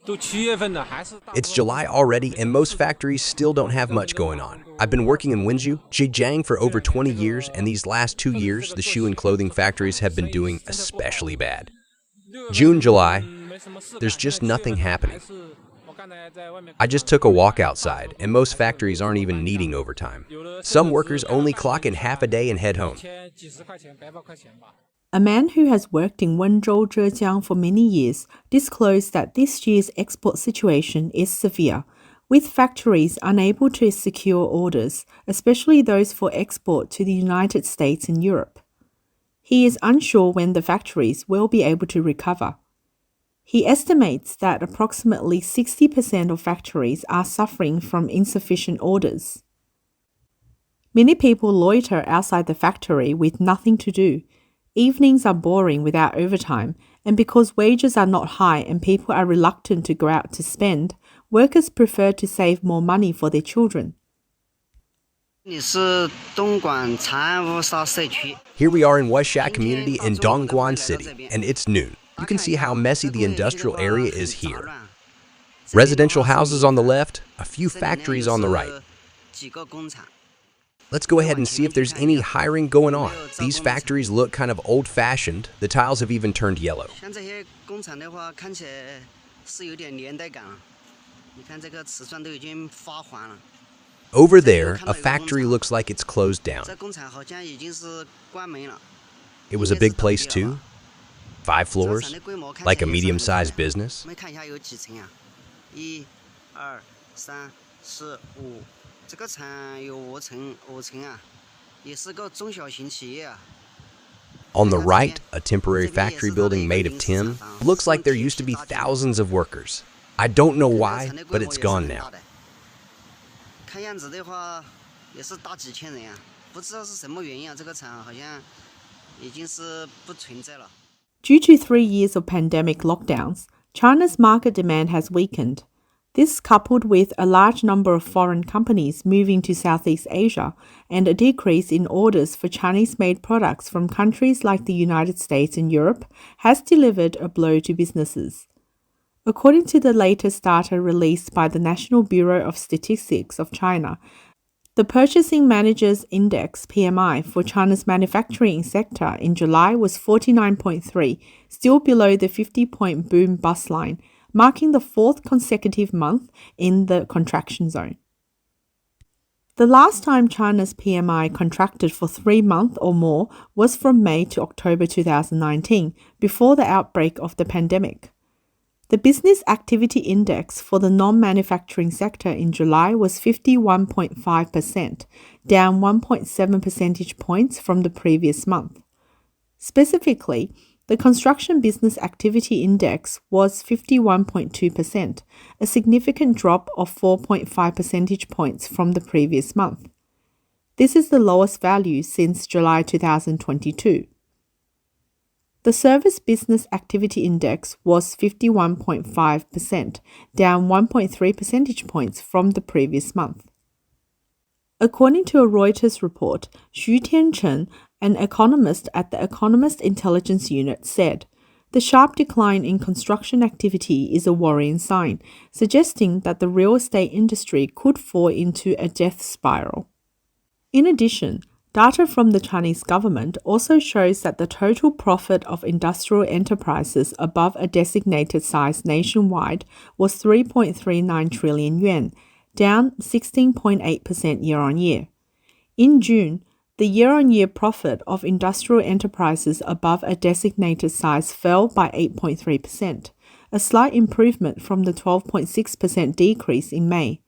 It's July already, and most factories still don't have much going on. I've been working in Wenzhou, Zhejiang for over 20 years, and these last 2 years, the shoe and clothing factories have been doing especially bad. June, July, there's just nothing happening. I just took a walk outside, and most factories aren't even needing overtime. Some workers only clock in half a day and head home. A man who has worked in Wenzhou, Zhejiang for many years disclosed that this year's export situation is severe, with factories unable to secure orders, especially those for export to the United States and Europe. He is unsure when the factories will be able to recover. He estimates that approximately 60% of factories are suffering from insufficient orders. Many people loiter outside the factory with nothing to do. Evenings are boring without overtime, and because wages are not high and people are reluctant to go out to spend, workers prefer to save more money for their children. Here we are in Wesha community in Dongguan City, and it's noon. You can see how messy the industrial area is here. Residential houses on the left, a few factories on the right. Let's go ahead and see if there's any hiring going on. These factories look kind of old-fashioned. The tiles have even turned yellow. Over there, a factory looks like it's closed down. It was a big place too. 5 floors, like a medium-sized business. On the right, a temporary factory building made of tin. Looks like there used to be thousands of workers. I don't know why, but it's gone now. Due to 3 years of pandemic lockdowns, China's market demand has weakened. This, coupled with a large number of foreign companies moving to Southeast Asia and a decrease in orders for Chinese-made products from countries like the United States and Europe, has delivered a blow to businesses. According to the latest data released by the National Bureau of Statistics of China, the Purchasing Managers' Index (PMI) for China's manufacturing sector in July was 49.3, still below the 50-point boom-bust line, marking the 4th consecutive month in the contraction zone. The last time China's PMI contracted for 3 months or more was from May to October 2019, before the outbreak of the pandemic. The Business Activity Index for the non-manufacturing sector in July was 51.5%, down 1.7 percentage points from the previous month. Specifically, the Construction Business Activity Index was 51.2%, a significant drop of 4.5 percentage points from the previous month. This is the lowest value since July 2022. The Service Business Activity Index was 51.5%, down 1.3 percentage points from the previous month. According to a Reuters report, Xu Tiancheng, an economist at the Economist Intelligence Unit, said, "The sharp decline in construction activity is a worrying sign, suggesting that the real estate industry could fall into a death spiral." In addition, data from the Chinese government also shows that the total profit of industrial enterprises above a designated size nationwide was 3.39 trillion yuan, down 16.8% year-on-year. In June, the year-on-year profit of industrial enterprises above a designated size fell by 8.3%, a slight improvement from the 12.6% decrease in May.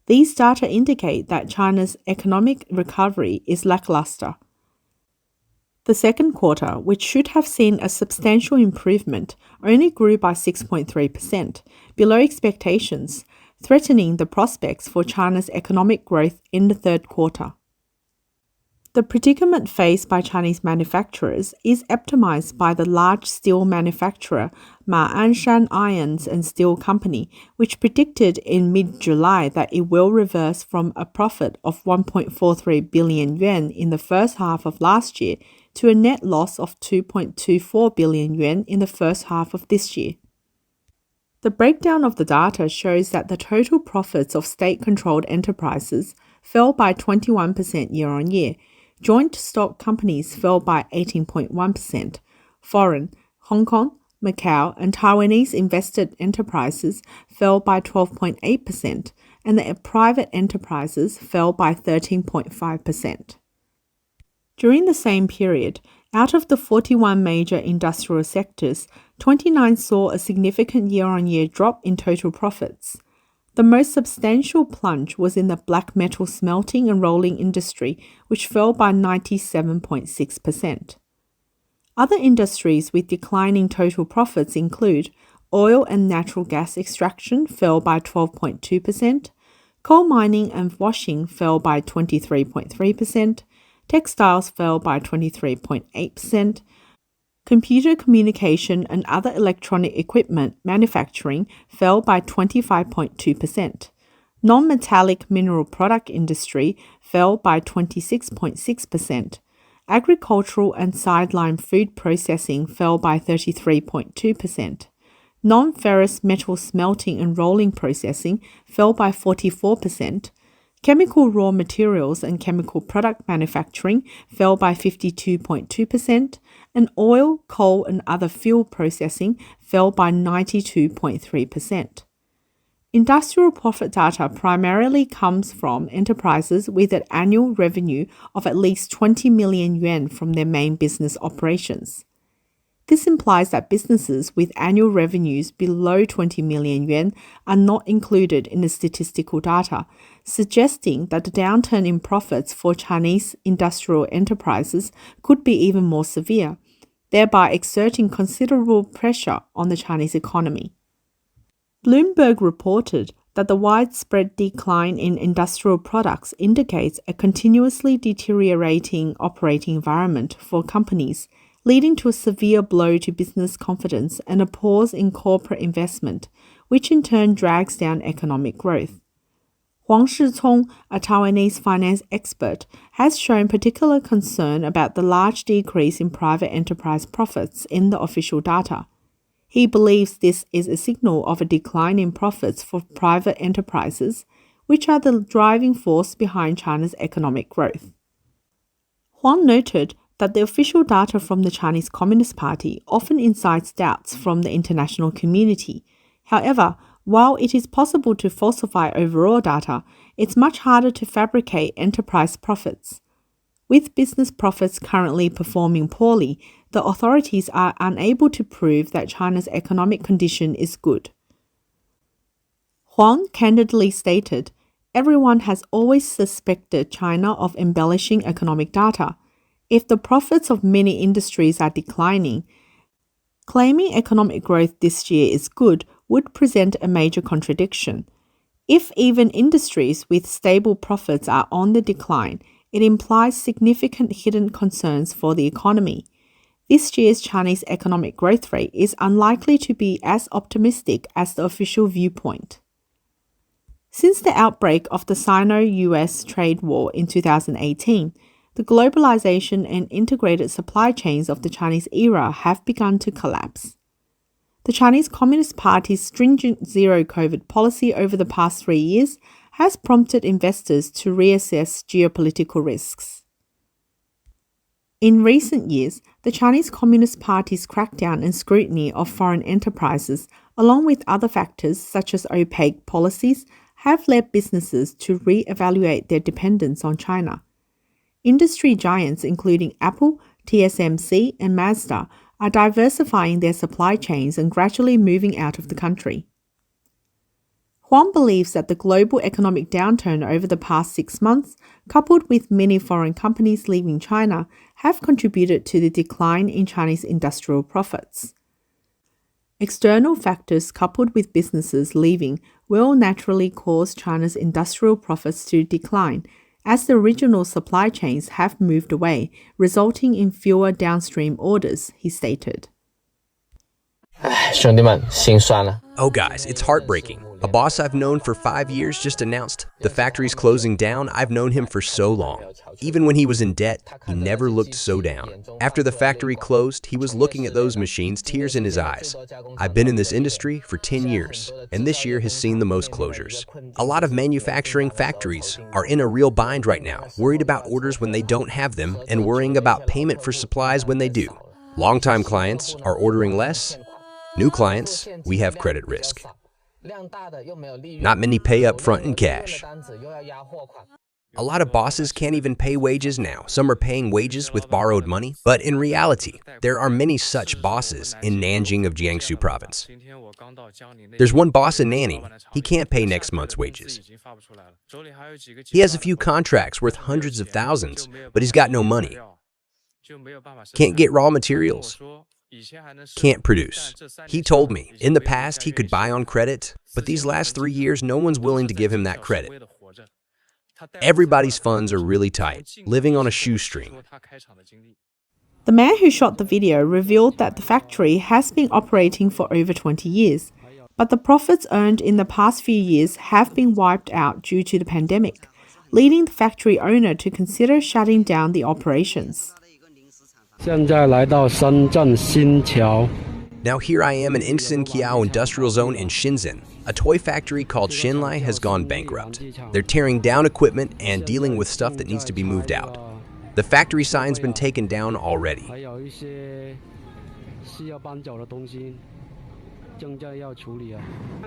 These data indicate that China's economic recovery is lackluster. The second quarter, which should have seen a substantial improvement, only grew by 6.3%, below expectations, threatening the prospects for China's economic growth in the third quarter. The predicament faced by Chinese manufacturers is epitomized by the large steel manufacturer Ma Anshan Irons and Steel Company, which predicted in mid-July that it will reverse from a profit of 1.43 billion yuan in the first half of last year to a net loss of 2.24 billion yuan in the first half of this year. The breakdown of the data shows that the total profits of state-controlled enterprises fell by 21% year-on-year. Joint stock companies fell by 18.1%. Foreign, Hong Kong, Macau, and Taiwanese invested enterprises fell by 12.8%, and the private enterprises fell by 13.5%. During the same period, out of the 41 major industrial sectors, 29 saw a significant year-on-year drop in total profits. The most substantial plunge was in the black metal smelting and rolling industry, which fell by 97.6%. Other industries with declining total profits include oil and natural gas extraction fell by 12.2%, coal mining and washing fell by 23.3%, textiles fell by 23.8%, computer communication and other electronic equipment manufacturing fell by 25.2%. Non-metallic mineral product industry fell by 26.6%. Agricultural and sideline food processing fell by 33.2%. Non-ferrous metal smelting and rolling processing fell by 44%. Chemical raw materials and chemical product manufacturing fell by 52.2%, and oil, coal, and other fuel processing fell by 92.3%. Industrial profit data primarily comes from enterprises with an annual revenue of at least 20 million yuan from their main business operations. This implies that businesses with annual revenues below 20 million yuan are not included in the statistical data, suggesting that the downturn in profits for Chinese industrial enterprises could be even more severe, thereby exerting considerable pressure on the Chinese economy. Bloomberg reported that the widespread decline in industrial products indicates a continuously deteriorating operating environment for companies, leading to a severe blow to business confidence and a pause in corporate investment, which in turn drags down economic growth. Huang Shicong, a Taiwanese finance expert, has shown particular concern about the large decrease in private enterprise profits in the official data. He believes this is a signal of a decline in profits for private enterprises, which are the driving force behind China's economic growth. Huang noted that the official data from the Chinese Communist Party often incites doubts from the international community. However, while it is possible to falsify overall data, it's much harder to fabricate enterprise profits. With business profits currently performing poorly, the authorities are unable to prove that China's economic condition is good. Huang candidly stated, "Everyone has always suspected China of embellishing economic data. If the profits of many industries are declining, claiming economic growth this year is good would present a major contradiction. If even industries with stable profits are on the decline, it implies significant hidden concerns for the economy. This year's Chinese economic growth rate is unlikely to be as optimistic as the official viewpoint." Since the outbreak of the Sino-US trade war in 2018, the globalization and integrated supply chains of the Chinese era have begun to collapse. The Chinese Communist Party's stringent zero-COVID policy over the past 3 years has prompted investors to reassess geopolitical risks. In recent years, the Chinese Communist Party's crackdown and scrutiny of foreign enterprises, along with other factors such as opaque policies, have led businesses to re-evaluate their dependence on China. Industry giants including Apple, TSMC, and Mazda are diversifying their supply chains and gradually moving out of the country. Huang believes that the global economic downturn over the past 6 months, coupled with many foreign companies leaving China, have contributed to the decline in Chinese industrial profits. External factors coupled with businesses leaving will naturally cause China's industrial profits to decline, as the original supply chains have moved away, resulting in fewer downstream orders, he stated. 兄弟们，心酸了。 Oh guys, it's heartbreaking. A boss I've known for 5 years just announced the factory's closing down. I've known him for so long. Even when he was in debt, he never looked so down. After the factory closed, he was looking at those machines, tears in his eyes. I've been in this industry for 10 years, and this year has seen the most closures. A lot of manufacturing factories are in a real bind right now, worried about orders when they don't have them and worrying about payment for supplies when they do. Longtime clients are ordering less. New clients, we have credit risk. Not many pay up front in cash. A lot of bosses can't even pay wages now. Some are paying wages with borrowed money. But in reality, there are many such bosses in Nanjing of Jiangsu province. There's one boss in Nanning. He can't pay next month's wages. He has a few contracts worth hundreds of thousands, but he's got no money. Can't get raw materials. Can't produce. He told me, in the past he could buy on credit, but these last 3 years no one's willing to give him that credit. Everybody's funds are really tight, living on a shoestring. The man who shot the video revealed that the factory has been operating for over 20 years, but the profits earned in the past few years have been wiped out due to the pandemic, leading the factory owner to consider shutting down the operations. Now here I am in Inxin Kiao Industrial Zone in Shenzhen. A toy factory called Shenlai has gone bankrupt. They're tearing down equipment and dealing with stuff that needs to be moved out. The factory sign's been taken down already.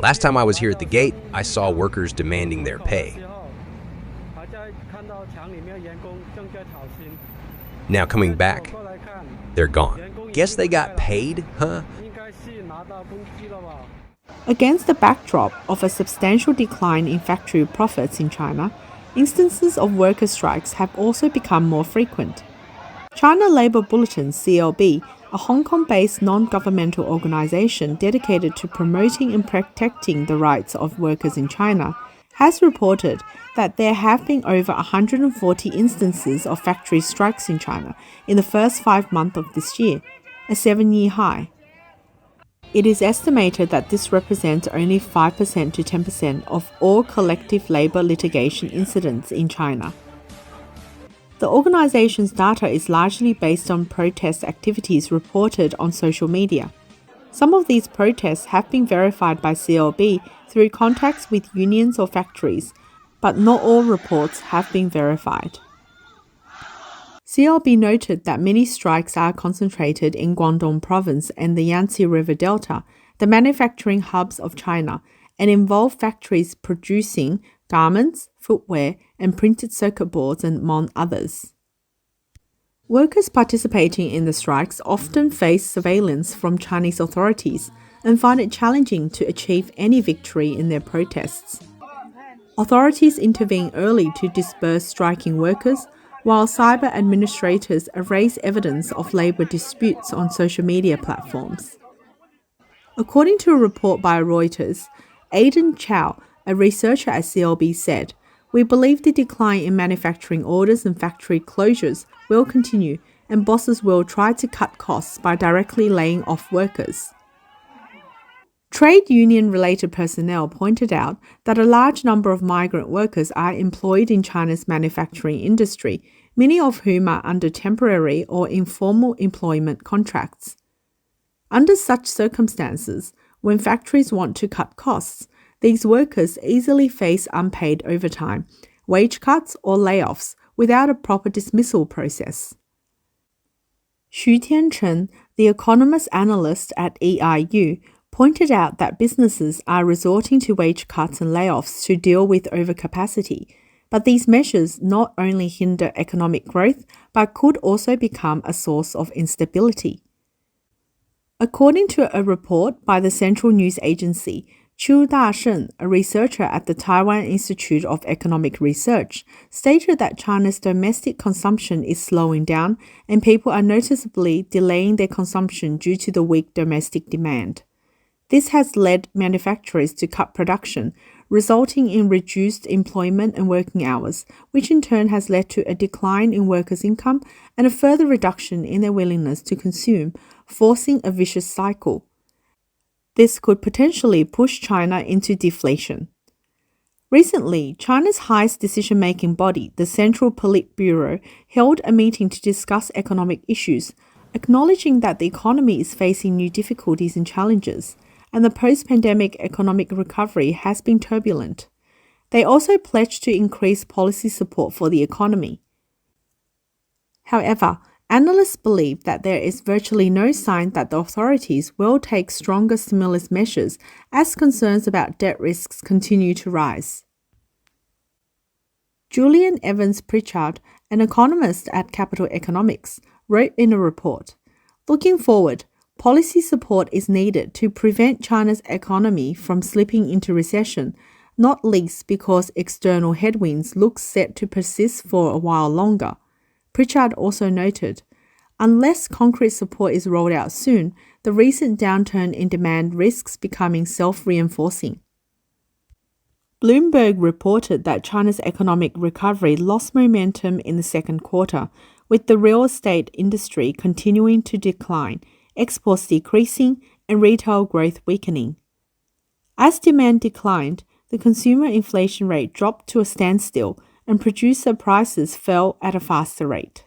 Last time I was here at the gate, I saw workers demanding their pay. Now coming back, they're gone. Guess they got paid, huh? Against the backdrop of a substantial decline in factory profits in China, instances of worker strikes have also become more frequent. China Labour Bulletin (CLB), a Hong Kong-based non-governmental organization dedicated to promoting and protecting the rights of workers in China, has reported that there have been over 140 instances of factory strikes in China in the first 5 months of this year, a 7-year high. It is estimated that this represents only 5% to 10% of all collective labor litigation incidents in China. The organization's data is largely based on protest activities reported on social media. Some of these protests have been verified by CLB through contacts with unions or factories, but not all reports have been verified. CLB noted that many strikes are concentrated in Guangdong province and the Yangtze River Delta, the manufacturing hubs of China, and involve factories producing garments, footwear, and printed circuit boards, among others. Workers participating in the strikes often face surveillance from Chinese authorities and find it challenging to achieve any victory in their protests. Authorities intervene early to disperse striking workers, while cyber administrators erase evidence of labor disputes on social media platforms. According to a report by Reuters, Aidan Chow, a researcher at CLB, said, "We believe the decline in manufacturing orders and factory closures will continue, and bosses will try to cut costs by directly laying off workers." Trade union-related personnel pointed out that a large number of migrant workers are employed in China's manufacturing industry, many of whom are under temporary or informal employment contracts. Under such circumstances, when factories want to cut costs, these workers easily face unpaid overtime, wage cuts, or layoffs without a proper dismissal process. Xu Tiancheng, the economist analyst at EIU, pointed out that businesses are resorting to wage cuts and layoffs to deal with overcapacity, but these measures not only hinder economic growth, but could also become a source of instability. According to a report by the Central News Agency, Chu Da-sheng, a researcher at the Taiwan Institute of Economic Research, stated that China's domestic consumption is slowing down and people are noticeably delaying their consumption due to the weak domestic demand. This has led manufacturers to cut production, resulting in reduced employment and working hours, which in turn has led to a decline in workers' income and a further reduction in their willingness to consume, forcing a vicious cycle. This could potentially push China into deflation. Recently, China's highest decision-making body, the Central Politburo, held a meeting to discuss economic issues, acknowledging that the economy is facing new difficulties and challenges, and the post-pandemic economic recovery has been turbulent. They also pledged to increase policy support for the economy. However, analysts believe that there is virtually no sign that the authorities will take stronger stimulus measures as concerns about debt risks continue to rise. Julian Evans Pritchard, an economist at Capital Economics, wrote in a report, "Looking forward, policy support is needed to prevent China's economy from slipping into recession, not least because external headwinds look set to persist for a while longer." Pritchard also noted, "Unless concrete support is rolled out soon, the recent downturn in demand risks becoming self-reinforcing." Bloomberg reported that China's economic recovery lost momentum in the second quarter, with the real estate industry continuing to decline, exports decreasing, and retail growth weakening. As demand declined, the consumer inflation rate dropped to a standstill, and producer prices fell at a faster rate.